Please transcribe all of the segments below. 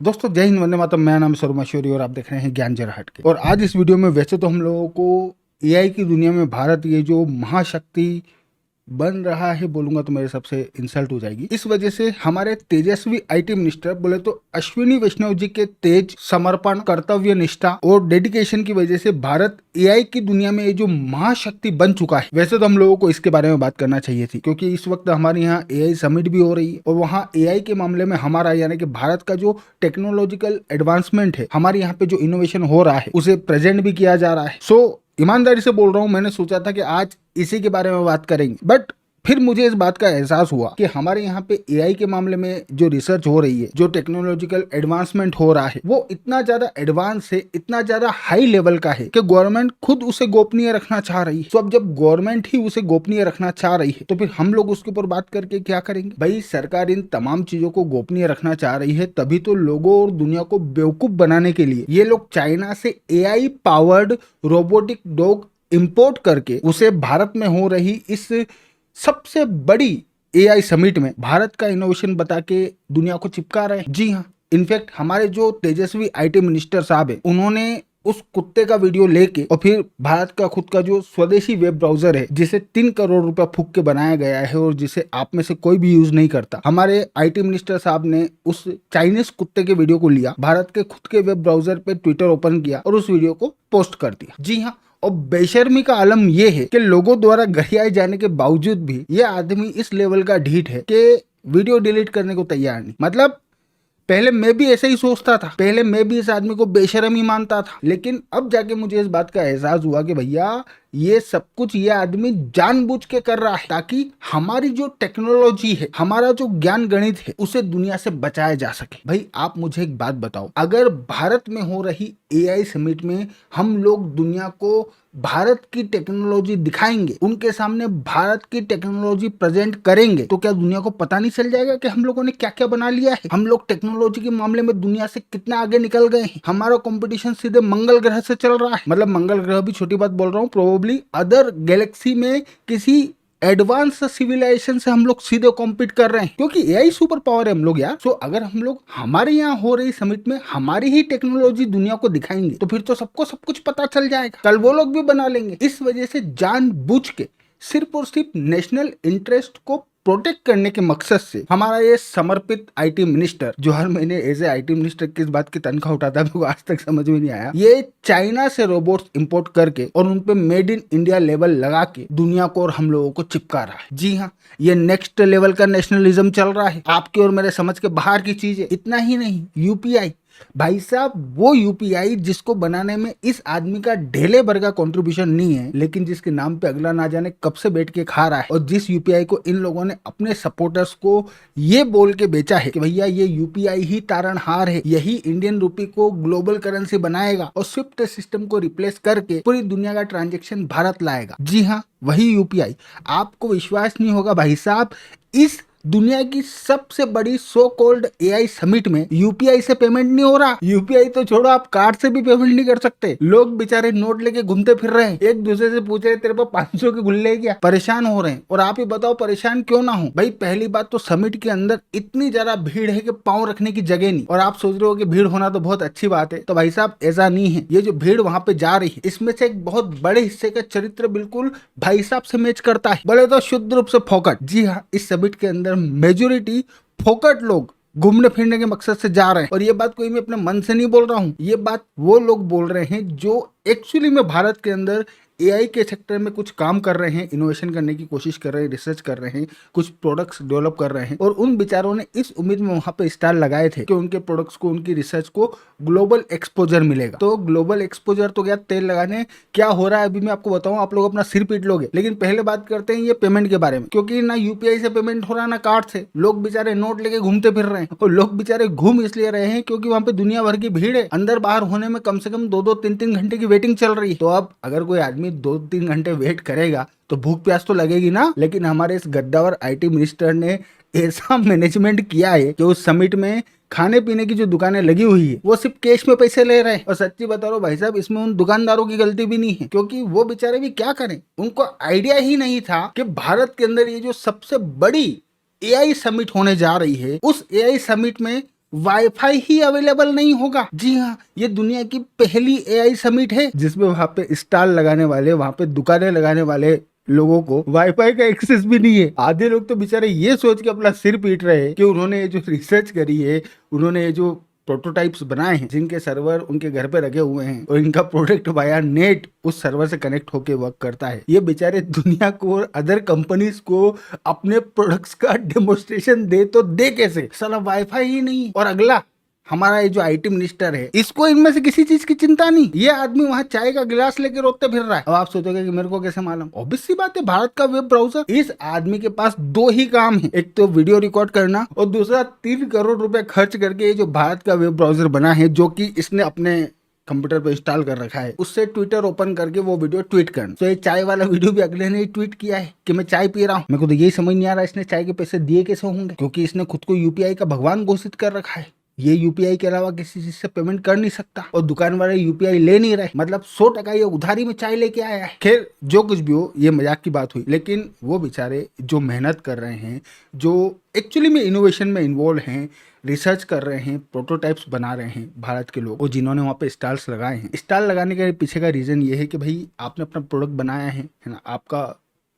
दोस्तों जय हिंद, वंदे मातरम। मेरा नाम शर्मा शौरी और आप देख रहे हैं ज्ञान जरा हटके। और आज इस वीडियो में वैसे तो हम लोगों को एआई की दुनिया में भारत ये जो महाशक्ति बन रहा है बोलूंगा तो मेरे सबसे इंसल्ट हो जाएगी। इस वजह से हमारे तेजस्वी आईटी मिनिस्टर बोले तो अश्विनी वैष्णव जी के तेज समर्पण, कर्तव्य निष्ठा और डेडिकेशन की वजह से भारत एआई की दुनिया में ये जो महाशक्ति बन चुका है। वैसे तो हम लोगों को इसके बारे में बात करना चाहिए थी, क्योंकि इस वक्त हमारे यहाँ एआई समिट भी हो रही है और वहाँ एआई के मामले में हमारा यानी कि भारत का जो टेक्नोलॉजिकल एडवांसमेंट है, हमारे यहाँ पे जो इनोवेशन हो रहा है उसे प्रेजेंट भी किया जा रहा है। सो ईमानदारी से बोल रहा हूँ, मैंने सोचा था कि आज इसी के बारे में बात करेंगे, बट फिर मुझे इस बात का एहसास हुआ कि हमारे यहाँ पे एआई के मामले में जो रिसर्च हो रही है, जो टेक्नोलॉजिकल एडवांसमेंट हो रहा है, वो इतना ज्यादा एडवांस है, इतना ज्यादा हाई लेवल का है कि गवर्नमेंट खुद उसे गोपनीय रखना चाह रही है। तो अब जब गवर्नमेंट ही उसे गोपनीय रखना चाह रही है तो फिर हम लोग उसके ऊपर बात करके क्या करेंगे? भाई सरकार इन तमाम चीजों को गोपनीय रखना चाह रही है, तभी तो लोगों और दुनिया को बेवकूफ बनाने के लिए ये लोग चाइना से AI powered robotic dog import करके उसे भारत में हो रही इस सबसे बड़ी एआई समिट में भारत का इनोवेशन बता के दुनिया को चिपका रहे हैं। जी हाँ, इनफैक्ट हमारे जो तेजस्वी आईटी मिनिस्टर साहब है, उन्होंने उस कुत्ते का वीडियो लेके और फिर भारत का खुद का जो स्वदेशी वेब ब्राउजर है, जिसे 3 करोड़ रुपया फूक के बनाया गया है और जिसे आप में से कोई भी यूज नहीं करता, हमारे आईटी मिनिस्टर साहब ने उस चाइनीज कुत्ते के वीडियो को लिया, भारत के खुद के वेब ब्राउजर पे ट्विटर ओपन किया और उस वीडियो को पोस्ट कर दिया। जी हाँ, और बेशर्मी का आलम यह है कि लोगों द्वारा गरियाए जाने के बावजूद भी यह आदमी इस लेवल का ढीठ है कि वीडियो डिलीट करने को तैयार नहीं। मतलब पहले मैं भी ऐसे ही सोचता था, पहले मैं भी इस आदमी को बेशर्म ही मानता था, लेकिन अब जाके मुझे इस बात का एहसास हुआ कि भैया ये सब कुछ ये आदमी जानबूझ के कर रहा है ताकि हमारी जो टेक्नोलॉजी है, हमारा जो ज्ञान गणित है, उसे दुनिया से बचाया जा सके। भाई आप मुझे एक बात बताओ, अगर भारत में हो रही एआई समिट में हम लोग दुनिया को भारत की टेक्नोलॉजी दिखाएंगे, उनके सामने भारत की टेक्नोलॉजी प्रेजेंट करेंगे, तो क्या दुनिया को पता नहीं चल जाएगा कि हम लोगों ने क्या क्या बना लिया है? हम लोग टेक्नोलॉजी के मामले में दुनिया से कितना आगे निकल गए हैं। हमारा कंपटीशन सीधे मंगल ग्रह से चल रहा है। मतलब मंगल ग्रह भी छोटी बात बोल रहा हूँ, प्रोबेबली अदर गैलेक्सी में किसी एडवांस सिविलाइजेशन से हम लोग सीधे कॉम्पीट कर रहे हैं, क्योंकि एआई सुपर पावर है हम लोग यार। सो अगर हम लोग हमारे यहाँ हो रही समिट में हमारी ही टेक्नोलॉजी दुनिया को दिखाएंगे तो फिर तो सबको सब कुछ पता चल जाएगा, कल वो लोग भी बना लेंगे। इस वजह से जानबूझ के सिर्फ और सिर्फ नेशनल इंटरेस्ट को प्रोटेक्ट करने के मकसद से हमारा ये समर्पित आईटी मिनिस्टर, जो हर महीने एज ए आईटी मिनिस्टर किस बात की तनख्वाह उठाता है वो आज तक समझ में नहीं आया, ये चाइना से रोबोट्स इंपोर्ट करके और उन पे मेड इन इंडिया लेबल लगा के दुनिया को और हम लोगों को चिपका रहा है। जी हाँ, ये नेक्स्ट लेवल का नेशनलिज्म चल रहा है, आपके और मेरे समझ के बाहर की चीज है। इतना ही नहीं, यूपीआई भाई साहब, वो यूपीआई जिसको बनाने में इस आदमी का ढेले भर का कंट्रीब्यूशन नहीं है, लेकिन जिसके नाम पे अगला ना जाने कब से बैठ के खा रहा है, और जिस यूपीआई को इन लोगों ने अपने सपोर्टर्स को ये बोल के बेचा है कि भैया ये यूपीआई ही तारणहार है, यही इंडियन रूपी को ग्लोबल करेंसी बनाएगा और स्विफ्ट सिस्टम को रिप्लेस करके पूरी दुनिया का ट्रांजेक्शन भारत लाएगा। जी हाँ, वही यूपीआई। आपको विश्वास नहीं होगा भाई साहब, इस दुनिया की सबसे बड़ी सो कॉल्ड एआई समिट में यूपीआई से पेमेंट नहीं हो रहा। यूपीआई तो छोड़ो, आप कार्ड से भी पेमेंट नहीं कर सकते। लोग बेचारे नोट लेके घूमते फिर रहे हैं, एक दूसरे से पूछ रहे तेरे पास 500 की गुल्ले क्या, परेशान हो रहे हैं। और आप ही बताओ परेशान क्यों ना हो? भाई पहली बात तो समिट के अंदर इतनी ज्यादा भीड़ है कि पांव रखने की जगह नहीं। और आप सोच रहे हो कि भीड़ होना तो बहुत अच्छी बात है, तो भाई साहब ऐसा नहीं है। ये जो भीड़ वहां पे जा रही है, इसमें से एक बहुत बड़े हिस्से का चरित्र बिल्कुल भाई साहब से मैच करता है, बोले तो शुद्ध रूप से फोकट। जी हाँ, इस समिट के अंदर मेजोरिटी फोकट लोग घूमने फिरने के मकसद से जा रहे हैं। और ये बात कोई मैं अपने मन से नहीं बोल रहा हूं, ये बात वो लोग बोल रहे हैं जो एक्चुअली में भारत के अंदर एआई के सेक्टर में कुछ काम कर रहे हैं, इनोवेशन करने की कोशिश कर रहे हैं, रिसर्च कर रहे हैं, कुछ प्रोडक्ट्स डेवलप कर रहे हैं। और उन बेचारों ने इस उम्मीद में वहां पे स्टार लगाए थे कि उनके प्रोडक्ट्स को, उनकी रिसर्च को ग्लोबल एक्सपोजर मिलेगा। तो ग्लोबल एक्सपोजर तो क्या तेल लगाने, क्या हो रहा है अभी मैं आपको बताऊं, आप लोग अपना सिर पीट लोगे। लेकिन पहले बात करते हैं ये पेमेंट के बारे में, क्योंकि ना यूपीआई से पेमेंट हो रहा ना कार्ड से। लोग बेचारे नोट लेके घूमते फिर रहे हैं, और लोग बेचारे घूम इसलिए रहे हैं क्योंकि वहां पे दुनिया भर की भीड़ है। अंदर बाहर होने में कम से कम 2-2, 3-3 घंटे की वेटिंग चल रही है। तो अब अगर कोई आदमी 2-3 घंटे वेट करेगा तो भूख प्यास तो लगेगी ना। लेकिन हमारे इस गद्दावर आईटी मिनिस्टर ने ऐसा मैनेजमेंट किया है कि उस समिट में खाने पीने की जो दुकानें लगी हुई है वो सिर्फ कैश में पैसे ले रहे हैं। और सच्ची बता रहा हूं भाई साहब, इसमें उन दुकानदारों की गलती भी नहीं है, क्योंकि वो बेचारे भी क्या करें, उनको आइडिया ही नहीं था कि भारत के अंदर ये जो सबसे बड़ी एआई समिट होने जा रही है, उस एआई समिट में वाईफाई ही अवेलेबल नहीं होगा। जी हाँ, ये दुनिया की पहली एआई समिट है जिसमें वहां पे स्टॉल लगाने वाले, वहां पे दुकानें लगाने वाले लोगों को वाईफाई का एक्सेस भी नहीं है। आधे लोग तो बेचारे ये सोच के अपना सिर पीट रहे हैं कि उन्होंने ये जो रिसर्च करी है, उन्होंने ये जो प्रोटोटाइप्स बनाए हैं, जिनके सर्वर उनके घर पे रखे हुए हैं और इनका प्रोडक्ट वाया नेट उस सर्वर से कनेक्ट होके वर्क करता है, ये बेचारे दुनिया को और अदर कंपनीज को अपने प्रोडक्ट्स का डेमोन्स्ट्रेशन दे तो दे कैसे? साला वाईफाई ही नहीं। और अगला हमारा ये जो आईटी मिनिस्टर है, इसको इनमें से किसी चीज की चिंता नहीं। ये आदमी वहां चाय का गिलास लेके रोते फिर रहा है। अब आप सोचोगे कि मेरे को कैसे मालूम? ऑब्वियस सी बात है, भारत का वेब ब्राउजर। इस आदमी के पास दो ही काम है, एक तो वीडियो रिकॉर्ड करना और दूसरा 3 करोड़ रुपए खर्च करके ये जो भारत का वेब ब्राउजर बना है, जो कि इसने अपने कंप्यूटर पे इंस्टॉल कर रखा है, उससे ट्विटर ओपन करके वो वीडियो ट्वीट करना। तो ये चाय वाला वीडियो भी अगले ने ट्वीट किया है कि मैं चाय पी रहा हूँ। मेरे को तो यही समझ नहीं आ रहा इसने चाय के पैसे दिए कैसे होंगे, क्योंकि इसने खुद को यूपीआई का भगवान घोषित कर रखा है। ये यूपीआई के अलावा किसी चीज से पेमेंट कर नहीं सकता और दुकान वाले यूपीआई ले नहीं रहे, मतलब 100% ये उधारी में चाय लेके आया है। खैर जो कुछ भी हो, ये मजाक की बात हुई, लेकिन वो बेचारे जो मेहनत कर रहे हैं, जो एक्चुअली में इनोवेशन में इन्वॉल्व हैं, रिसर्च कर रहे हैं, प्रोटोटाइप्स बना रहे हैं भारत के लोग, और जिन्होंने वहाँ पे स्टॉल्स लगाए हैं। स्टॉल लगाने के पीछे का रीजन ये है कि भाई आपने अपना प्रोडक्ट बनाया है ना, आपका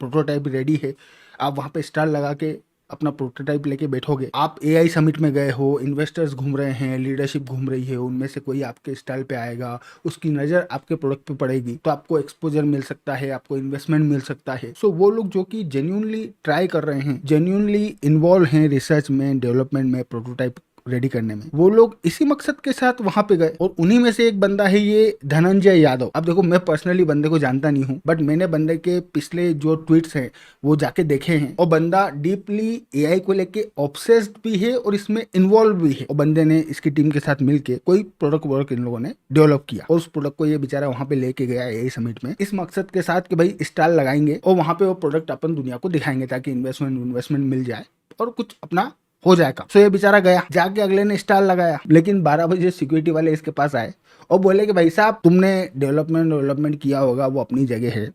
प्रोटोटाइप रेडी है, आप वहाँ पे स्टॉल लगा के अपना प्रोटोटाइप लेके बैठोगे। आप एआई समिट में गए हो, इन्वेस्टर्स घूम रहे हैं, लीडरशिप घूम रही है, उनमें से कोई आपके स्टॉल पे आएगा, उसकी नज़र आपके प्रोडक्ट पे पड़ेगी, तो आपको एक्सपोजर मिल सकता है, आपको इन्वेस्टमेंट मिल सकता है। सो वो लोग जो कि जेन्युइनली ट्राई कर रहे हैं, जेन्युइनली इन्वॉल्व हैं रिसर्च में, डेवलपमेंट में, प्रोटोटाइप रेडी करने में, वो लोग इसी मकसद के साथ वहां पे गए। और उन्हीं में से एक बंदा है ये धनंजय यादव। अब देखो, मैं पर्सनली बंदे को जानता नहीं हूँ, बट मैंने बंदे के पिछले जो ट्वीट्स हैं वो जाके देखे हैं, और बंदा डीपली एआई को लेके ऑब्सेस्ड भी है और इसमें इन्वॉल्व भी है। और बंदे ने इसकी टीम के साथ मिलके कोई प्रोडक्ट वर्क इन लोगों ने डेवलप किया, और उस प्रोडक्ट को ये बेचारा वहां पे लेके गया एआई समिट में, इस मकसद के साथ कि भाई स्टॉल लगाएंगे और वहां पे वो प्रोडक्ट अपन दुनिया को दिखाएंगे, ताकि इन्वेस्टमेंट मिल जाए और कुछ अपना हो जाएगा। तो ये बेचारा गया, जाके अगले ने स्टॉल लगाया, लेकिन 12 बजे सिक्योरिटी वाले इसके पास आए और बोले कि भाई साहब, तुमने डेवलपमेंट किया होगा, वो अपनी जगह है,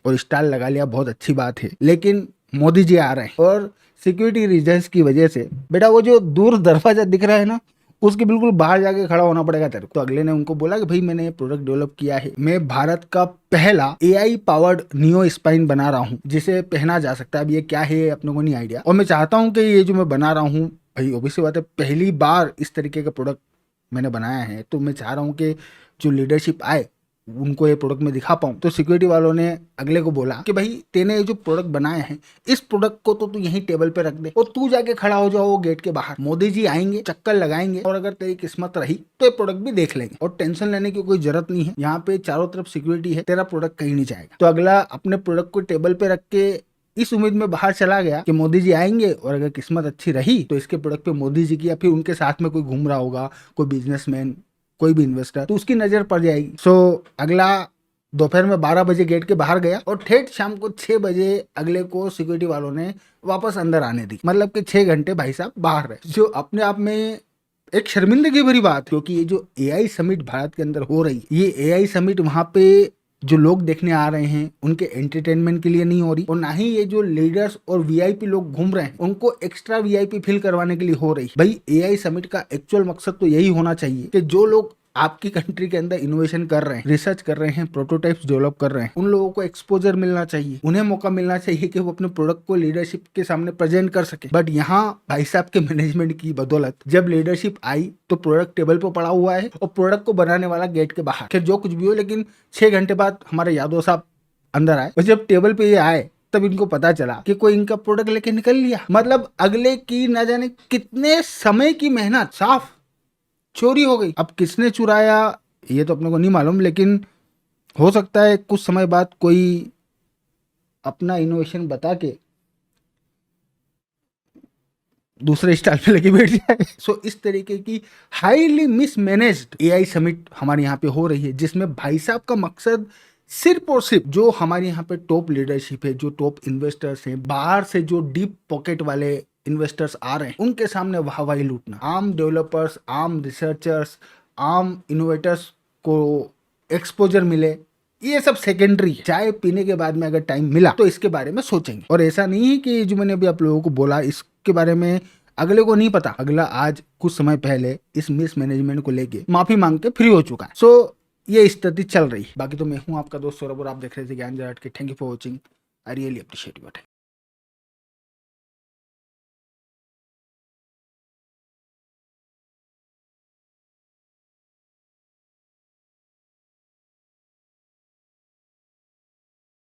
और स्टॉल लगा लिया, बहुत अच्छी बात है, लेकिन मोदी जी आ रहे हैं और सिक्योरिटी रीजंस की वजह से बेटा वो जो दूर दरवाजा दिख रहा है ना, उसके बिल्कुल बाहर जाके खड़ा होना पड़ेगा तेरे को। तो अगले ने उनको बोला कि भाई मैंने ये प्रोडक्ट डेवलप किया है, मैं भारत का पहला एआई पावर्ड नियो स्पाइन बना रहा हूँ, जिसे पहना जा सकता है। अब ये क्या है अपने को नहीं आइडिया, और मैं चाहता हूँ कि ये जो मैं बना रहा हूँ, भाई ऑब्वियसली बात है, पहली बार इस तरीके का प्रोडक्ट मैंने बनाया है, तो मैं चाह रहा हूँ कि जो लीडरशिप आए उनको ये प्रोडक्ट में दिखा पाऊँ। तो सिक्योरिटी वालों ने अगले को बोला कि भाई तेने ये जो प्रोडक्ट बनाया है, इस प्रोडक्ट को तो तू यहीं टेबल पे रख दे और तू जाके खड़ा हो जाओ गेट के बाहर, मोदी जी आएंगे, चक्कर लगाएंगे, और अगर तेरी किस्मत रही तो ये प्रोडक्ट भी देख लेंगे, और टेंशन लेने की कोई जरूरत नहीं है, यहाँ पे चारों तरफ सिक्योरिटी है, तेरा प्रोडक्ट कहीं नहीं जाएगा। तो अगला अपने प्रोडक्ट को टेबल पे रख के इस उम्मीद में बाहर चला गया कि मोदी जी आएंगे, और अगर किस्मत अच्छी रही तो इसके प्रोडक्ट पे मोदी जी की या फिर उनके साथ में कोई घूम रहा होगा, कोई बिजनेसमैन, कोई भी इन्वेस्टर, तो उसकी नजर पड़ जाएगी। सो अगला दोपहर में 12 बजे गेट के बाहर गया और ठेठ शाम को 6 बजे अगले को सिक्योरिटी वालों ने वापस अंदर आने दी, मतलब कि 6 घंटे भाई साहब बाहर रहे, जो अपने आप में एक शर्मिंदगी भरी बात, क्योंकि ये जो एआई समिट भारत के अंदर हो रही है, ये एआई समिट वहां पे जो लोग देखने आ रहे हैं उनके एंटरटेनमेंट के लिए नहीं हो रही, और ना ही ये जो लीडर्स और वीआईपी लोग घूम रहे हैं उनको एक्स्ट्रा वीआईपी फील करवाने के लिए हो रही। भाई एआई समिट का एक्चुअल मकसद तो यही होना चाहिए कि जो लोग आपकी कंट्री के अंदर इनोवेशन कर रहे हैं, रिसर्च कर रहे हैं, प्रोटोटाइप्स डेवलप कर रहे हैं, उन लोगों को एक्सपोजर मिलना चाहिए, उन्हें मौका मिलना चाहिए कि वो अपने प्रोडक्ट को लीडरशिप के सामने प्रेजेंट कर सके। बट यहाँ भाई साहब के मैनेजमेंट की बदौलत जब लीडरशिप आई तो प्रोडक्ट टेबल पर पड़ा हुआ है और प्रोडक्ट को बनाने वाला गेट के बाहर। फिर जो कुछ भी हो, लेकिन 6 घंटे बाद हमारे यादव साहब अंदर आए, और जब टेबल पे ये आए तब इनको पता चला कि कोई इनका प्रोडक्ट लेके निकल लिया। मतलब अगले की न जाने कितने समय की मेहनत साफ चोरी हो गई। अब किसने चुराया ये तो अपने को नहीं मालूम, लेकिन हो सकता है कुछ समय बाद कोई अपना इनोवेशन बता के दूसरे स्टाइल पे लेके बैठ जाए। सो इस तरीके की हाईली मिसमैनेज्ड एआई समिट हमारे यहाँ पे हो रही है, जिसमें भाई साहब का मकसद सिर्फ और सिर्फ जो हमारे यहाँ पे टॉप लीडरशिप है, जो टॉप इन्वेस्टर्स हैं, बाहर से जो डीप पॉकेट वाले इन्वेस्टर्स आ रहे हैं, उनके सामने वाहवाही लूटना। आम डेवलपर्स, आम रिसर्चर्स, आम इनोवेटर्स को एक्सपोजर मिले, ये सब सेकेंडरी है। चाय पीने के बाद में अगर टाइम मिला तो इसके बारे में सोचेंगे, और ऐसा नहीं है कि जो मैंने अभी आप लोगों को बोला इसके बारे में अगले को नहीं पता, अगला आज कुछ समय पहले इस मिसमैनेजमेंट को लेके माफी मांग के फ्री हो चुका है। सो ये स्थिति चल रही है। बाकी तो मैं हूँ आपका दोस्त सौरभ और आप देख रहे थे ज्ञान जरा हटके। Thank you for watching, I really appreciate your time.